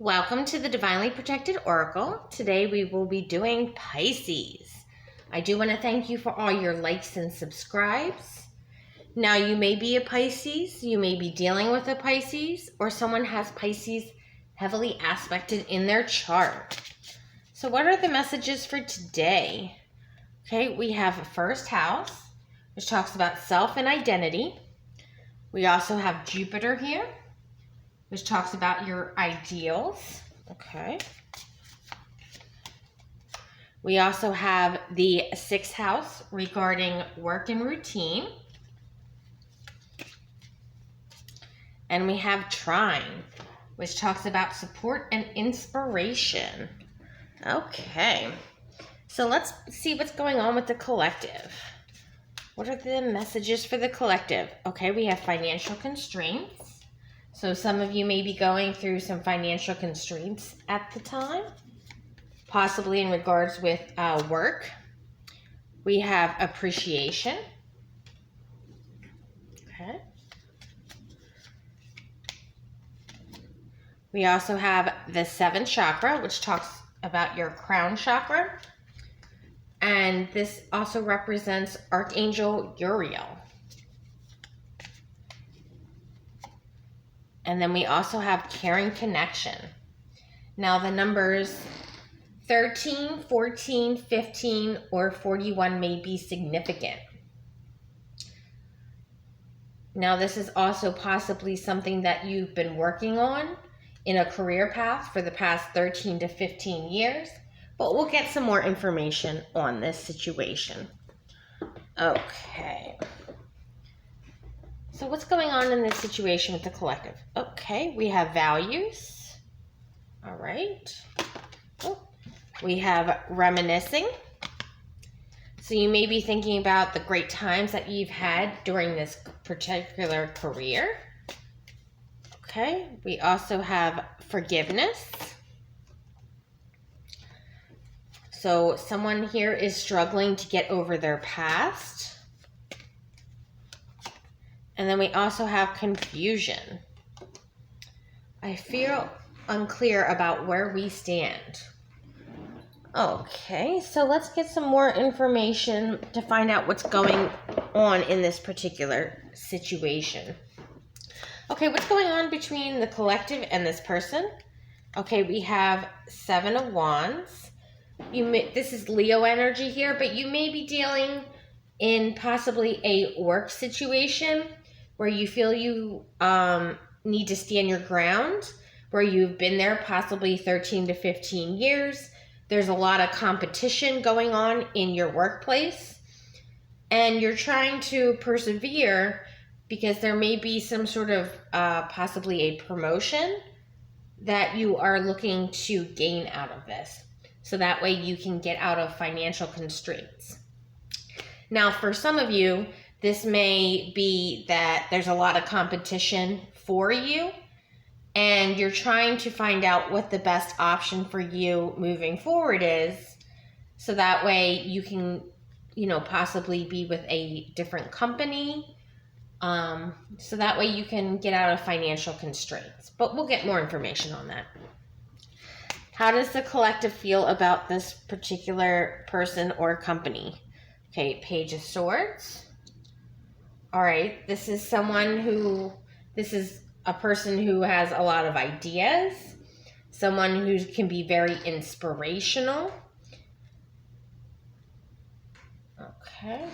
Welcome to the Divinely Protected Oracle. Today we will be doing Pisces. I do want to thank you for all your likes and subscribes. Now you may be a Pisces, you may be dealing with a Pisces, or someone has Pisces heavily aspected in their chart. So what are the messages for today? Okay, we have a first house, which talks about self and identity. We also have Jupiter here, which talks about your ideals. Okay. We also have the sixth house regarding work and routine. And we have trine, which talks about support and inspiration. Okay. So let's see what's going on with the collective. What are the messages for the collective? Okay, we have financial constraints. So some of you may be going through some financial constraints at the time, possibly in regards with work. We have appreciation. Okay. We also have the seventh chakra, which talks about your crown chakra. And this also represents Archangel Uriel. And then we also have caring connection. Now the numbers 13, 14, 15, or 41 may be significant. Now this is also possibly something that you've been working on in a career path for the past 13 to 15 years, but we'll get some more information on this situation. Okay. So what's going on in this situation with the collective? Okay, we have values. All right. Oh, we have reminiscing. So you may be thinking about the great times that you've had during this particular career. Okay, we also have forgiveness. So someone here is struggling to get over their past. And then we also have confusion. I feel unclear about where we stand. Okay, so let's get some more information to find out what's going on in this particular situation. Okay, what's going on between the collective and this person? Okay, we have Seven of Wands. This is Leo energy here, but you may be dealing in possibly a work situation where you feel you need to stand your ground, where you've been there possibly 13 to 15 years. There's a lot of competition going on in your workplace, and you're trying to persevere because there may be some sort of possibly a promotion that you are looking to gain out of this. So that way you can get out of financial constraints. Now, for some of you, this may be that there's a lot of competition for you, and you're trying to find out what the best option for you moving forward is, so that way you can, possibly be with a different company, so that way you can get out of financial constraints. But we'll get more information on that. How does the collective feel about this particular person or company? Okay, Page of Swords. All right, this is a person who has a lot of ideas, someone who can be very inspirational. Okay.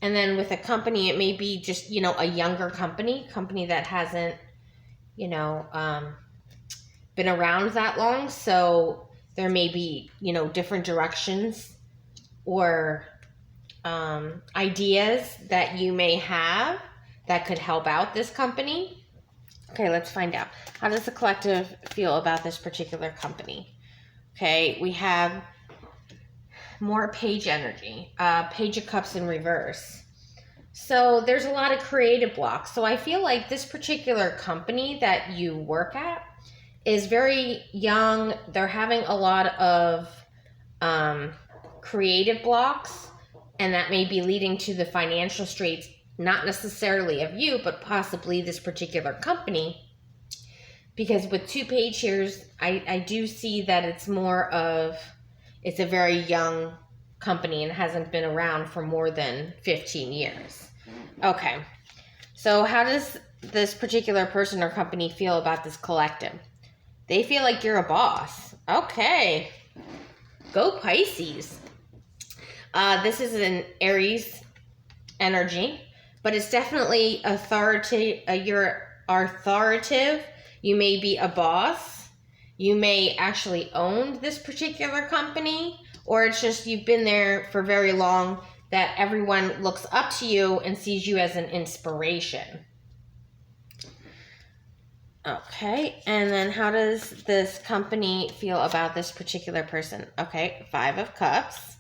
And then with a company, it may be just, a younger company that hasn't, been around that long. So there may be, different directions or ideas that you may have that could help out this company. Okay, let's find out. How does the collective feel about this particular company? Okay, we have more Page energy, Page of Cups in reverse. So there's a lot of creative blocks. So I feel like this particular company that you work at is very young. They're having a lot of creative blocks, and that may be leading to the financial straits, not necessarily of you, but possibly this particular company, Because with 2 page here, I do see that it's a very young company and hasn't been around for more than 15 years. Okay. So how does this particular person or company feel about this collective? They feel like you're a boss. Okay. Go Pisces. This is an Aries energy, but it's definitely you're authoritative. You may be a boss. You may actually own this particular company, or it's just you've been there for very long that everyone looks up to you and sees you as an inspiration. Okay, and then how does this company feel about this particular person? Okay, 5 of Cups.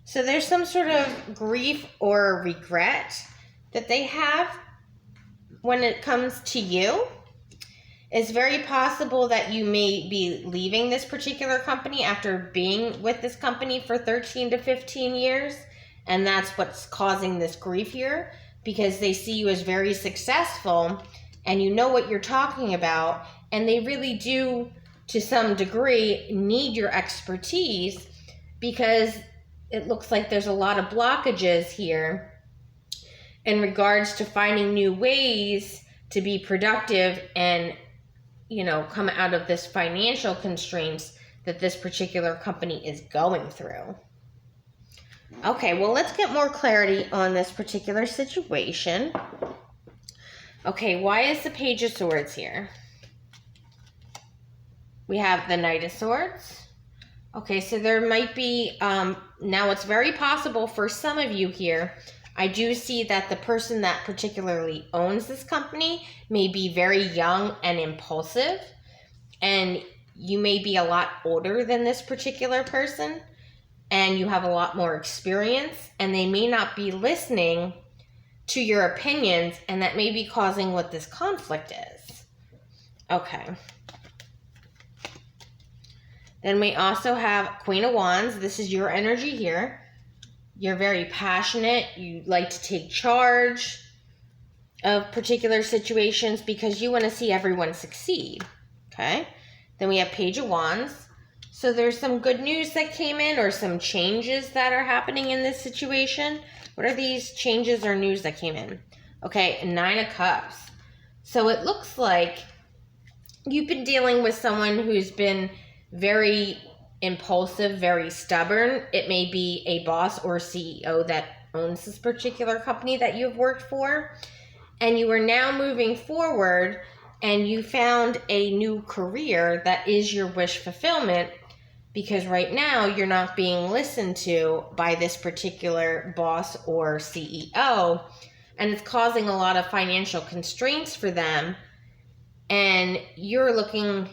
So there's some sort of grief or regret that they have when it comes to you. It's very possible that you may be leaving this particular company after being with this company for 13 to 15 years. And that's what's causing this grief here, because they see you as very successful and you know what you're talking about. And they really do, to some degree, need your expertise, because it looks like there's a lot of blockages here in regards to finding new ways to be productive and, come out of this financial constraints that this particular company is going through. Okay, well, let's get more clarity on this particular situation. Okay, why is the Page of Swords here? We have the Knight of Swords. Okay, so there might be, now it's very possible for some of you here, I do see that the person that particularly owns this company may be very young and impulsive, and you may be a lot older than this particular person, and you have a lot more experience, and they may not be listening to your opinions, and that may be causing what this conflict is. Okay. Then we also have Queen of Wands. This is your energy here. You're very passionate. You like to take charge of particular situations because you want to see everyone succeed. Okay. Then we have Page of Wands. So there's some good news that came in, or some changes that are happening in this situation. What are these changes or news that came in? Okay, 9 of Cups. So it looks like you've been dealing with someone who's been very impulsive, very stubborn. It may be a boss or CEO that owns this particular company that you've worked for, and you are now moving forward and you found a new career that is your wish fulfillment, because right now you're not being listened to by this particular boss or CEO, and it's causing a lot of financial constraints for them, and you're looking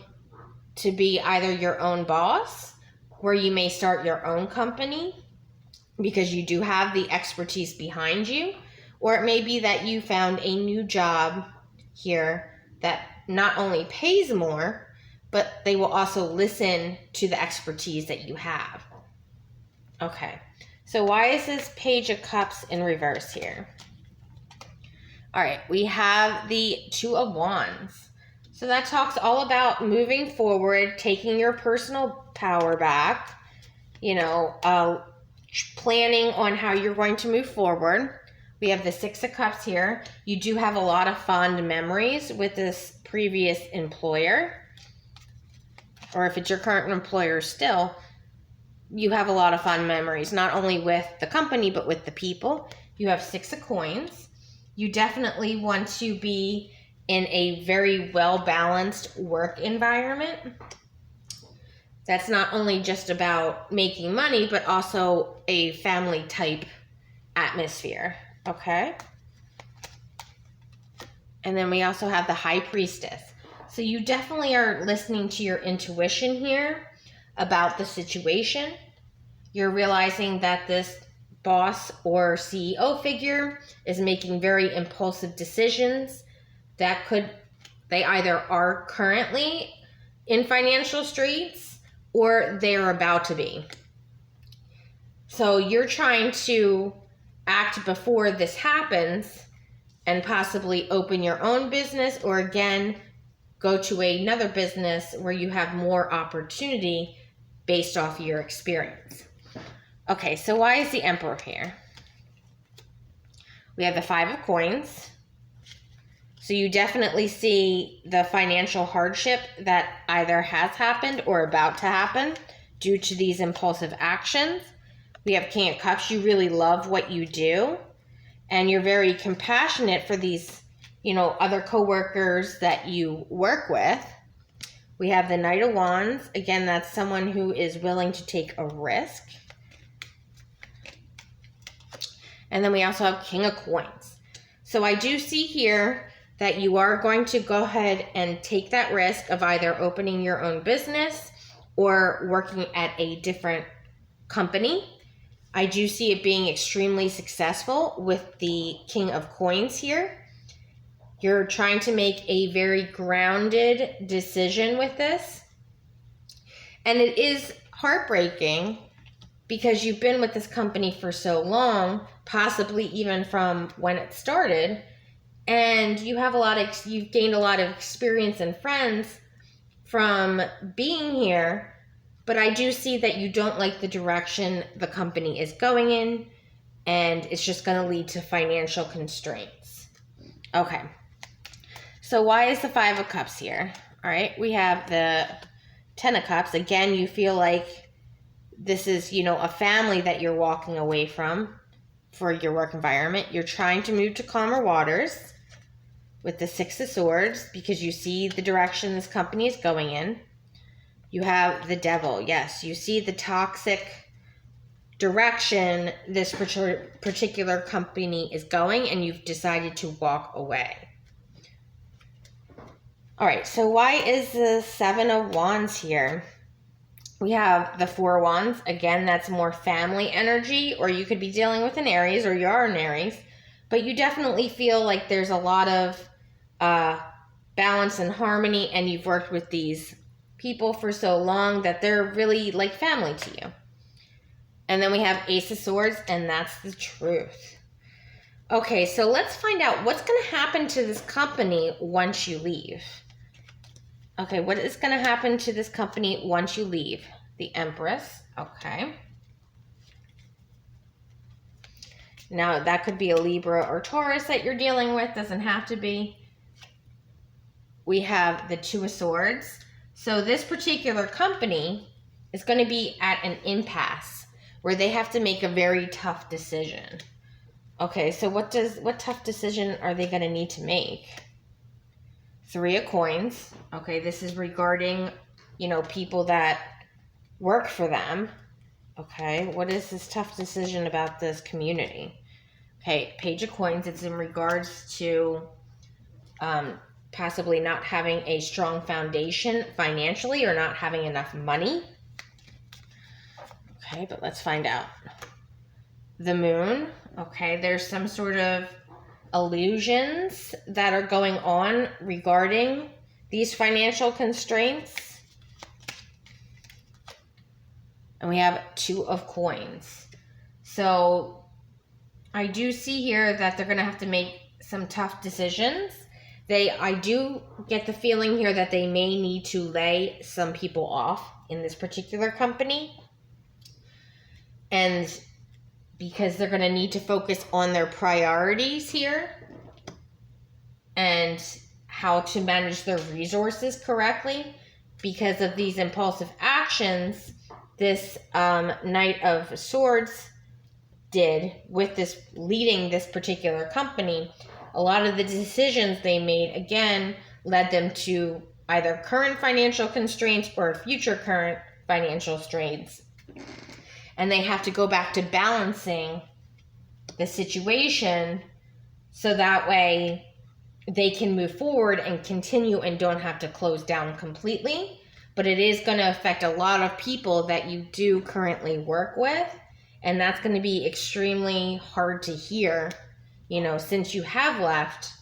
to be either your own boss, where you may start your own company because you do have the expertise behind you, or it may be that you found a new job here that not only pays more, but they will also listen to the expertise that you have. Okay, so why is this Page of Cups in reverse here? All right, we have the 2 of Wands. So that talks all about moving forward, taking your personal power back, planning on how you're going to move forward. We have the 6 of Cups here. You do have a lot of fond memories with this previous employer, or if it's your current employer still, you have a lot of fond memories, not only with the company, but with the people. You have 6 of Coins. You definitely want to be in a very well-balanced work environment. That's not only just about making money, but also a family type atmosphere. Okay. And then we also have the High Priestess. So you definitely are listening to your intuition here about the situation. You're realizing that this boss or CEO figure is making very impulsive decisions that they either are currently in financial straits or they're about to be. So you're trying to act before this happens and possibly open your own business, or again, go to another business where you have more opportunity based off your experience. Okay, so why is the Emperor here? We have the Five of Coins. So you definitely see the financial hardship that either has happened or about to happen due to these impulsive actions. We have King of Cups. You really love what you do, and you're very compassionate for these, other coworkers that you work with. We have the Knight of Wands. Again, that's someone who is willing to take a risk. And then we also have King of Coins. So I do see here that you are going to go ahead and take that risk of either opening your own business or working at a different company. I do see it being extremely successful with the King of Coins here. You're trying to make a very grounded decision with this. And it is heartbreaking because you've been with this company for so long, possibly even from when it started, and you have you've gained a lot of experience and friends from being here, but I do see that you don't like the direction the company is going in, and it's just going to lead to financial constraints. Okay. So why is the Five of Cups here? All right. We have the Ten of Cups. Again, you feel like this is, a family that you're walking away from for your work environment. You're trying to move to calmer waters with the Six of Swords because you see the direction this company is going in. You have the Devil. Yes, you see the toxic direction this particular company is going, and you've decided to walk away. All right, so why is the Seven of Wands here? We have the Four of Wands. Again, that's more family energy, or you could be dealing with an Aries, or you are an Aries, but you definitely feel like there's a lot of balance and harmony, and you've worked with these people for so long that they're really like family to you. And then we have Ace of Swords, and that's the truth. Okay, so let's find out what's going to happen to this company once you leave. Okay, what is going to happen to this company once you leave? The Empress. Okay. Now, that could be a Libra or Taurus that you're dealing with. Doesn't have to be. We have the Two of Swords. So this particular company is going to be at an impasse where they have to make a very tough decision. Okay, so what tough decision are they going to need to make? Three of Coins. Okay, this is regarding, people that work for them. Okay, what is this tough decision about this community? Okay, Page of Coins. It's in regards to possibly not having a strong foundation financially or not having enough money. Okay, but let's find out. The Moon. Okay, there's some sort of illusions that are going on regarding these financial constraints. And we have Two of Coins. So I do see here that they're going to have to make some tough decisions. I do get the feeling here that they may need to lay some people off in this particular company. And because they're going to need to focus on their priorities here and how to manage their resources correctly because of these impulsive actions this Knight of Swords did with this leading this particular company. A lot of the decisions they made, again, led them to either current financial constraints or future current financial strains. And they have to go back to balancing the situation so that way they can move forward and continue and don't have to close down completely. But it is going to affect a lot of people that you do currently work with. And that's going to be extremely hard to hear, since you have left,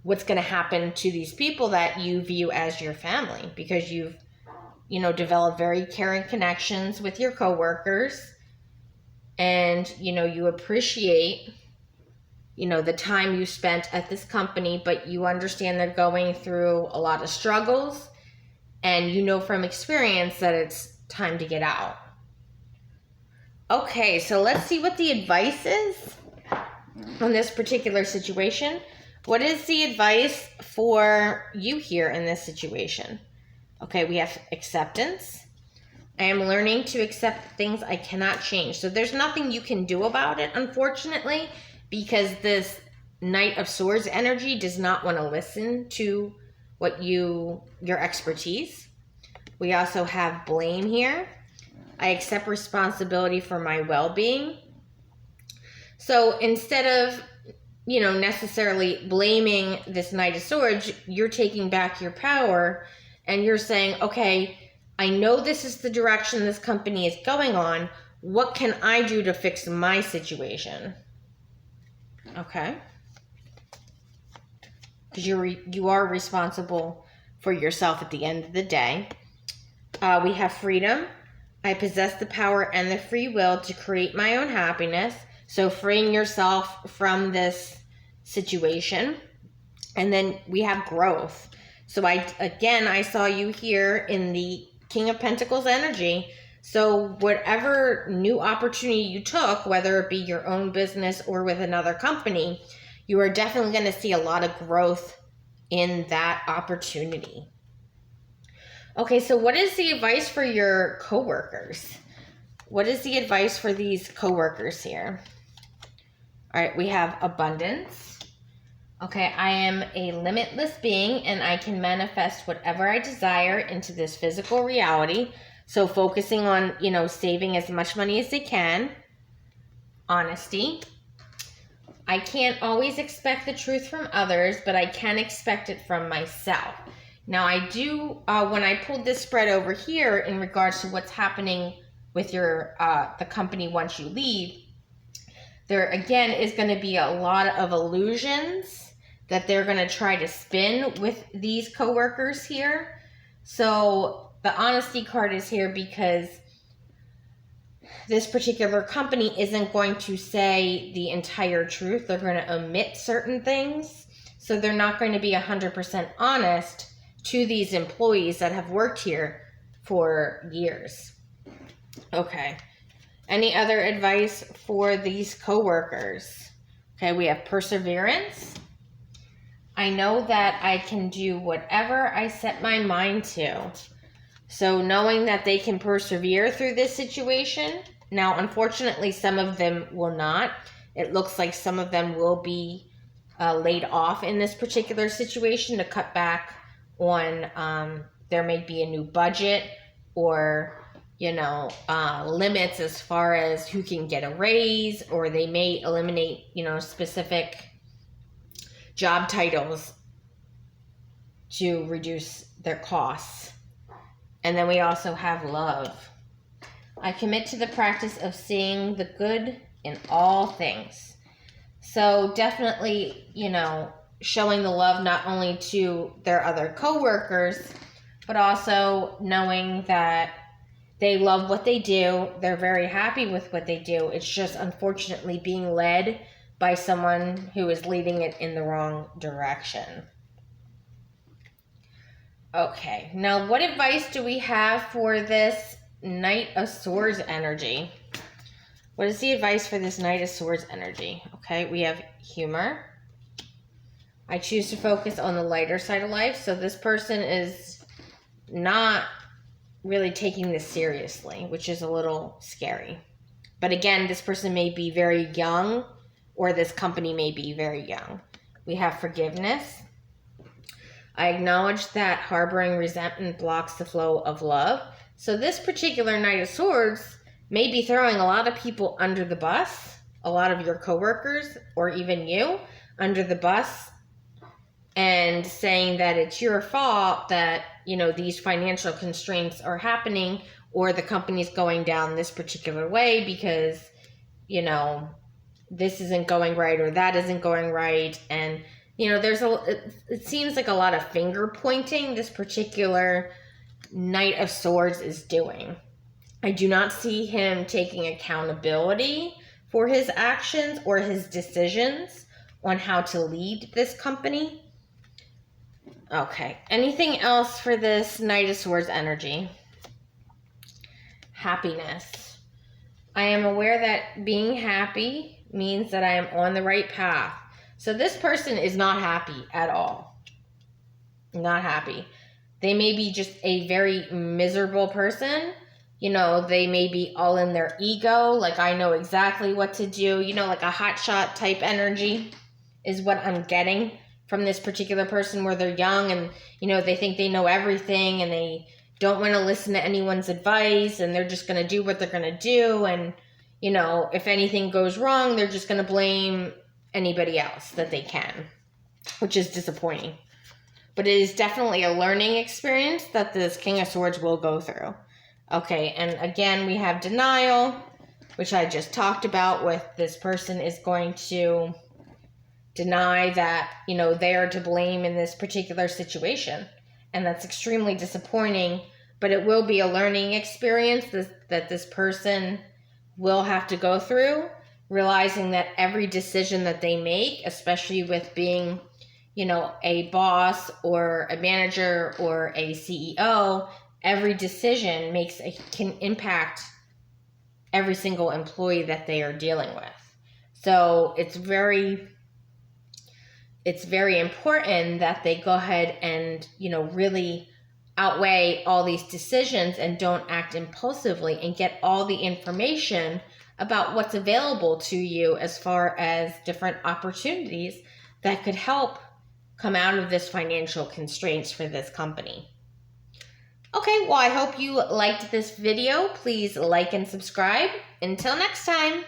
what's going to happen to these people that you view as your family, because you've develop very caring connections with your coworkers, and you appreciate the time you spent at this company, but you understand they're going through a lot of struggles, and you know from experience that it's time to get out. Okay, so let's see what the advice is on this particular situation. What is the advice for you here in this situation? Okay, we have acceptance. I am learning to accept things I cannot change. So there's nothing you can do about it, unfortunately, because this Knight of Swords energy does not want to listen to what your expertise. We also have blame here. I accept responsibility for my well-being. So instead of, necessarily blaming this Knight of Swords, you're taking back your power and you're saying, okay, I know this is the direction this company is going on. What can I do to fix my situation? Okay. Because you are responsible for yourself at the end of the day. We have freedom. I possess the power and the free will to create my own happiness. So freeing yourself from this situation. And then we have growth. So I saw you here in the King of Pentacles energy. So whatever new opportunity you took, whether it be your own business or with another company, you are definitely going to see a lot of growth in that opportunity. Okay, so what is the advice for your coworkers? What is the advice for these coworkers here? All right, we have abundance. Okay, I am a limitless being and I can manifest whatever I desire into this physical reality. So focusing on, saving as much money as they can. Honesty. I can't always expect the truth from others, but I can expect it from myself. Now I do, when I pulled this spread over here in regards to what's happening with the company once you leave, there again is going to be a lot of illusions that they're going to try to spin with these coworkers here. So the honesty card is here because this particular company isn't going to say the entire truth. They're going to omit certain things. So they're not going to be 100% honest to these employees that have worked here for years. Okay. Any other advice for these coworkers? Okay, we have perseverance. I know that I can do whatever I set my mind to. So knowing that they can persevere through this situation. Now, unfortunately, some of them will not. It looks like some of them will be laid off in this particular situation to cut back on, there may be a new budget or, limits as far as who can get a raise, or they may eliminate, specific job titles to reduce their costs. And then we also have love. I commit to the practice of seeing the good in all things. So definitely, showing the love not only to their other coworkers, but also knowing that they love what they do. They're very happy with what they do. It's just unfortunately being led by someone who is leading it in the wrong direction. Okay, now what advice do we have for this Knight of Swords energy? What is the advice for this Knight of Swords energy? Okay, we have humor. I choose to focus on the lighter side of life. So this person is not really taking this seriously, which is a little scary. But again, this person may be very young, or this company may be very young. We have forgiveness. I acknowledge that harboring resentment blocks the flow of love. So this particular Knight of Swords may be throwing a lot of people under the bus, a lot of your coworkers, or even you, under the bus, and saying that it's your fault that, these financial constraints are happening, or the company's going down this particular way because, this isn't going right or that isn't going right. And, it seems like a lot of finger pointing this particular Knight of Swords is doing. I do not see him taking accountability for his actions or his decisions on how to lead this company. Okay, anything else for this Knight of Swords energy? Happiness. I am aware that being happy means that I am on the right path. So this person is not happy at all. Not happy. They may be just a very miserable person. You know, they may be all in their ego, like I know exactly what to do. You know, like a hotshot type energy is what I'm getting from this particular person, where they're young and, you know, they think they know everything and they don't want to listen to anyone's advice and they're just going to do what they're going to do. And, you know, if anything goes wrong, they're just going to blame anybody else that they can, which is disappointing. But it is definitely a learning experience that this King of Swords will go through. Okay, and again, we have denial, which I just talked about, with this person is going to deny that, you know, they are to blame in this particular situation. And that's extremely disappointing, but it will be a learning experience that this person will have to go through, realizing that every decision that they make, especially with being, you know, a boss or a manager or a CEO, every decision can impact every single employee that they are dealing with. So it's very important that they go ahead and, you know, really outweigh all these decisions and don't act impulsively, and get all the information about what's available to you as far as different opportunities that could help come out of this financial constraints for this company. Okay, well, I hope you liked this video. Please like and subscribe. Until next time.